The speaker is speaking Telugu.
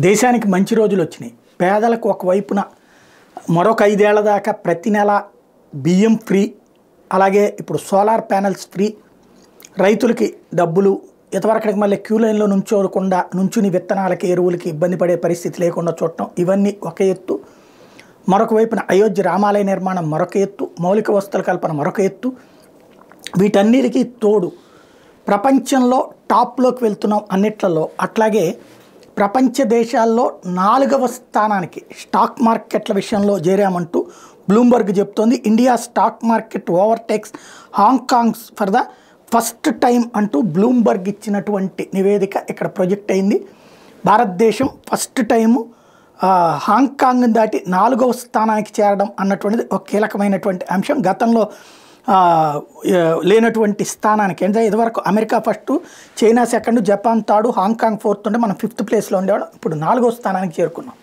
దేశానికి మంచి రోజులు వచ్చినాయి. పేదలకు ఒకవైపున మరొక 5 ఏళ్ల దాకా ప్రతి నెల బియ్యం ఫ్రీ, అలాగే ఇప్పుడు సోలార్ ప్యానెల్స్ ఫ్రీ, రైతులకి డబ్బులు, ఇంతవరకటికి మళ్ళీ క్యూ లైన్లో నుంచుని విత్తనాలకి ఎరువులకి ఇబ్బంది పడే పరిస్థితి లేకుండా చూడటం, ఇవన్నీ ఒక ఎత్తు. మరొక వైపున అయోధ్య రామాలయ నిర్మాణం మరొక ఎత్తు, మౌలిక వసతుల కల్పన మరొక ఎత్తు. వీటన్నిటికీ తోడు ప్రపంచంలో టాప్లోకి వెళ్తున్నాం అన్నిట్లలో. అట్లాగే ప్రపంచ దేశాల్లో 4వ స్థానానికి స్టాక్ మార్కెట్ల విషయంలో చేరామంటూ బ్లూంబర్గ్ చెప్తోంది. India stock market overtakes Hong Kong's for the first time అంటూ బ్లూంబర్గ్ ఇచ్చినటువంటి నివేదిక ఇక్కడ ప్రొజెక్ట్ అయింది. భారతదేశం ఫస్ట్ టైము హాంకాంగ్ దాటి 4వ స్థానానికి చేరడం అన్నటువంటిది ఒక కీలకమైనటువంటి అంశం. గతంలో లేనటువంటి స్థానానికి, అంటే ఇదివరకు America first, China second, Japan third, Hong Kong fourth ఉంటే మనం 5th ప్లేస్లో ఉండేవాడు. ఇప్పుడు 4వ స్థానానికి చేరుకున్నాం.